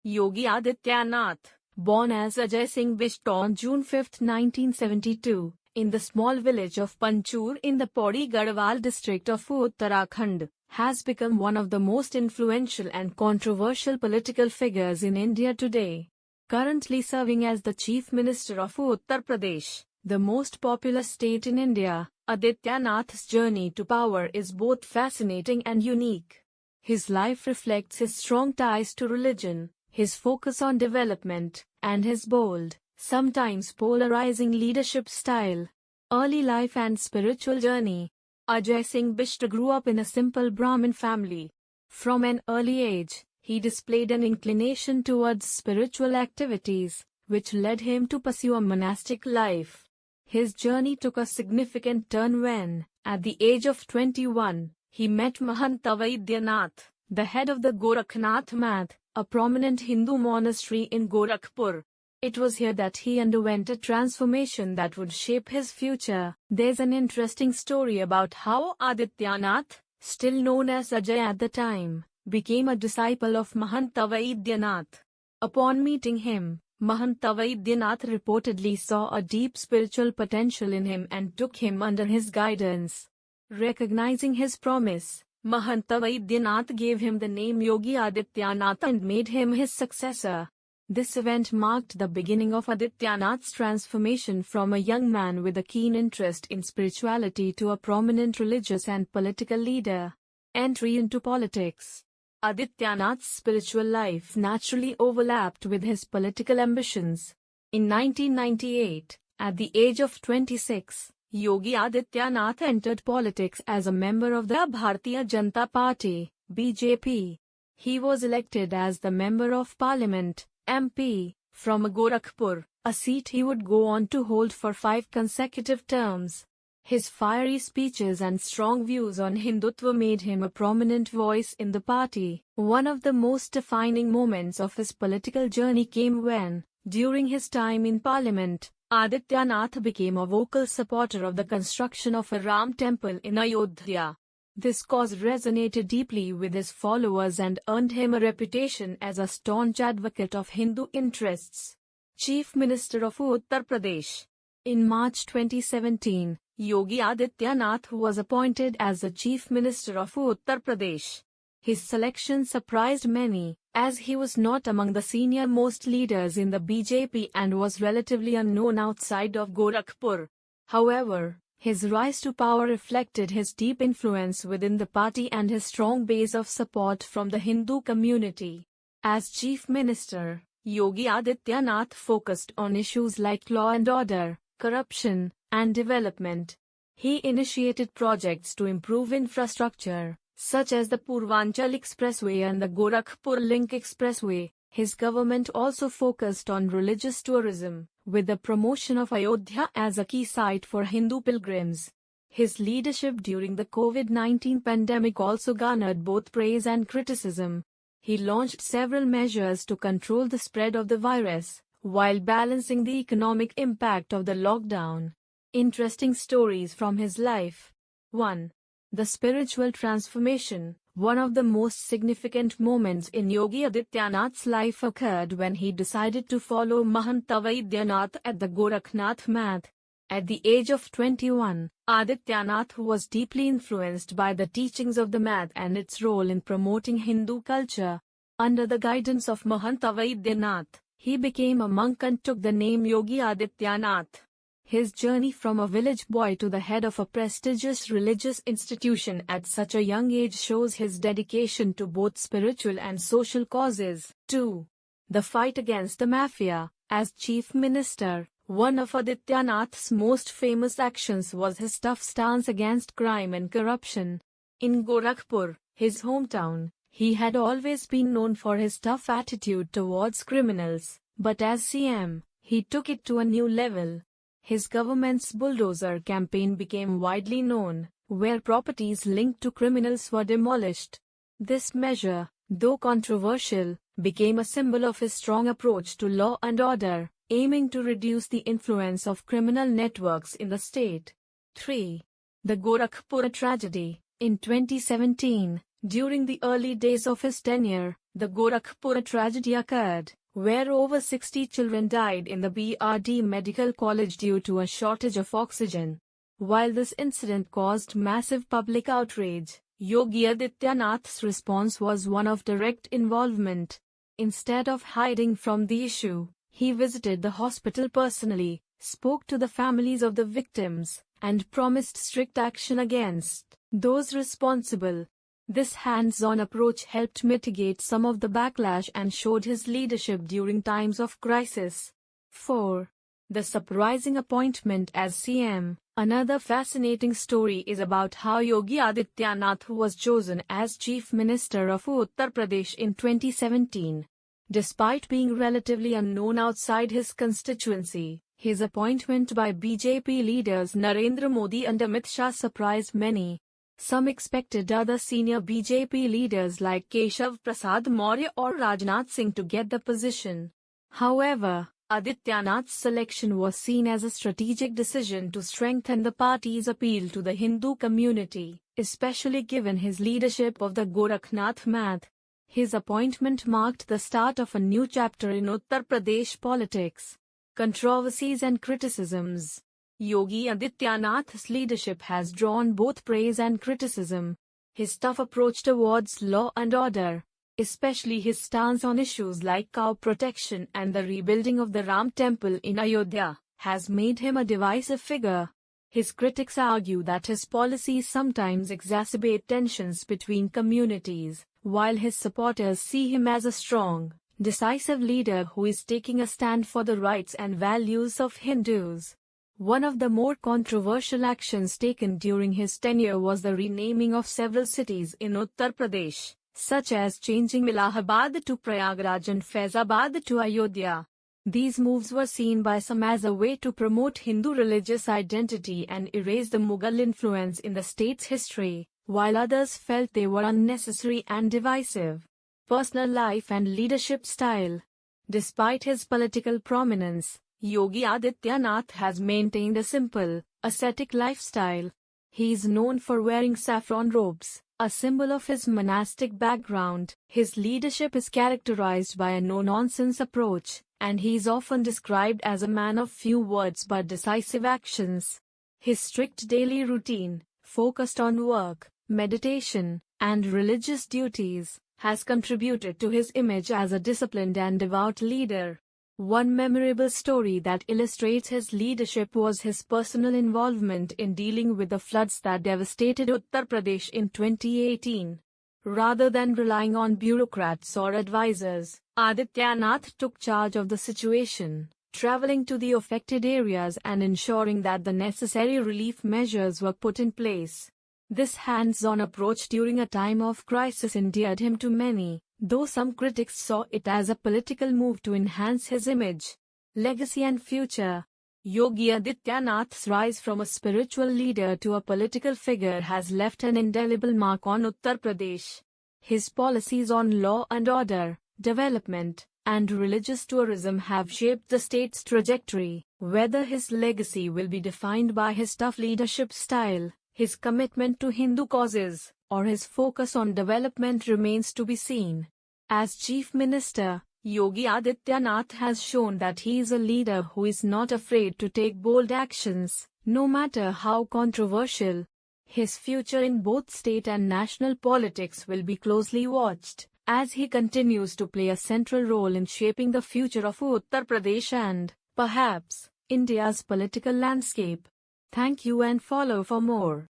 Yogi Adityanath, born as Ajay Singh Bisht on June 5, 1972, in the small village of Panchur in the Pauri Garhwal district of Uttarakhand, has become one of the most influential and controversial political figures in India today. Currently serving as the Chief Minister of Uttar Pradesh, the most populous state in India, Adityanath's journey to power is both fascinating and unique. His life reflects his strong ties to religion, his focus on development, and his bold, sometimes polarizing leadership style. Early life and spiritual journey. Ajay Singh Bisht grew up in a simple Brahmin family. From an early age, he displayed an inclination towards spiritual activities, which led him to pursue a monastic life. His journey took a significant turn when, at the age of 21, he met Mahant Adityanath, the head of the Gorakhnath Math, a prominent Hindu monastery in Gorakhpur. It was here that he underwent a transformation that would shape his future. There's an interesting story about how Adityanath, still known as Ajay at the time, became a disciple of Mahant Adityanath. Upon meeting him, Mahant Adityanath reportedly saw a deep spiritual potential in him and took him under his guidance. Recognizing his promise, Mahant Adityanath gave him the name Yogi Adityanath and made him his successor. This event marked the beginning of Adityanath's transformation from a young man with a keen interest in spirituality to a prominent religious and political leader. Entry into politics. Adityanath's spiritual life naturally overlapped with his political ambitions. In 1998, at the age of 26, Yogi Adityanath entered politics as a member of the Bharatiya Janata Party (BJP). He was elected as the Member of Parliament (MP) from Gorakhpur, a seat he would go on to hold for 5 consecutive terms. His fiery speeches and strong views on Hindutva made him a prominent voice in the party. One of the most defining moments of his political journey came when, during his time in Parliament, Adityanath became a vocal supporter of the construction of a Ram temple in Ayodhya. This cause resonated deeply with his followers and earned him a reputation as a staunch advocate of Hindu interests. Chief Minister of Uttar Pradesh. In March 2017, Yogi Adityanath was appointed as the Chief Minister of Uttar Pradesh. His selection surprised many, as he was not among the senior-most leaders in the BJP and was relatively unknown outside of Gorakhpur. However, his rise to power reflected his deep influence within the party and his strong base of support from the Hindu community. As Chief Minister, Yogi Adityanath focused on issues like law and order, corruption, and development. He initiated projects to improve infrastructure, such as the Purvanchal Expressway and the Gorakhpur Link Expressway. His government also focused on religious tourism, with the promotion of Ayodhya as a key site for Hindu pilgrims. His leadership during the COVID-19 pandemic also garnered both praise and criticism. He launched several measures to control the spread of the virus, while balancing the economic impact of the lockdown. Interesting stories from his life. 1. The spiritual transformation. One of the most significant moments in Yogi Adityanath's life occurred when he decided to follow Mahant Adityanath at the Gorakhnath Math. At the age of 21, Adityanath was deeply influenced by the teachings of the Math and its role in promoting Hindu culture. Under the guidance of Mahant Adityanath, he became a monk and took the name Yogi Adityanath. His journey from a village boy to the head of a prestigious religious institution at such a young age shows his dedication to both spiritual and social causes. 2. The fight against the mafia. As Chief Minister, one of Adityanath's most famous actions was his tough stance against crime and corruption. In Gorakhpur, his hometown, he had always been known for his tough attitude towards criminals, but as CM, he took it to a new level. His government's bulldozer campaign became widely known, where properties linked to criminals were demolished. This measure, though controversial, became a symbol of his strong approach to law and order, aiming to reduce the influence of criminal networks in the state. 3. The Gorakhpur tragedy. In 2017, During the early days of his tenure, the Gorakhpur tragedy occurred, where over 60 children died in the BRD Medical College due to a shortage of oxygen. While this incident caused massive public outrage, Yogi Adityanath's response was one of direct involvement. Instead of hiding from the issue, he visited the hospital personally, spoke to the families of the victims, and promised strict action against those responsible. This hands-on approach helped mitigate some of the backlash and showed his leadership during times of crisis. 4. The surprising appointment as CM. Another fascinating story is about how Yogi Adityanath was chosen as Chief Minister of Uttar Pradesh in 2017. Despite being relatively unknown outside his constituency, his appointment by BJP leaders Narendra Modi and Amit Shah surprised many. Some expected other senior BJP leaders like Keshav Prasad Maurya or Rajnath Singh to get the position. However, Adityanath's selection was seen as a strategic decision to strengthen the party's appeal to the Hindu community, especially given his leadership of the Gorakhnath Math. His appointment marked the start of a new chapter in Uttar Pradesh politics. Controversies and criticisms. Yogi Adityanath's leadership has drawn both praise and criticism. His tough approach towards law and order, especially his stance on issues like cow protection and the rebuilding of the Ram Temple in Ayodhya, has made him a divisive figure. His critics argue that his policies sometimes exacerbate tensions between communities, while his supporters see him as a strong, decisive leader who is taking a stand for the rights and values of Hindus. One of the more controversial actions taken during his tenure was the renaming of several cities in Uttar Pradesh, such as changing Allahabad to Prayagraj and Faizabad to Ayodhya. These moves were seen by some as a way to promote Hindu religious identity and erase the Mughal influence in the state's history, while others felt they were unnecessary and divisive. Personal life and leadership style. Despite his political prominence, Yogi Adityanath has maintained a simple, ascetic lifestyle. He is known for wearing saffron robes, a symbol of his monastic background. His leadership is characterized by a no-nonsense approach, and he is often described as a man of few words but decisive actions. His strict daily routine, focused on work, meditation, and religious duties, has contributed to his image as a disciplined and devout leader. One memorable story that illustrates his leadership was his personal involvement in dealing with the floods that devastated Uttar Pradesh in 2018. Rather than relying on bureaucrats or advisors, Adityanath took charge of the situation, traveling to the affected areas and ensuring that the necessary relief measures were put in place. This hands-on approach during a time of crisis endeared him to many, though some critics saw it as a political move to enhance his image. Legacy and future. Yogi Adityanath's rise from a spiritual leader to a political figure has left an indelible mark on Uttar Pradesh. His policies on law and order, development, and religious tourism have shaped the state's trajectory. Whether his legacy will be defined by his tough leadership style, his commitment to Hindu causes, or his focus on development remains to be seen. As Chief Minister, Yogi Adityanath has shown that he is a leader who is not afraid to take bold actions, no matter how controversial. His future in both state and national politics will be closely watched, as he continues to play a central role in shaping the future of Uttar Pradesh and, perhaps, India's political landscape. Thank you and follow for more.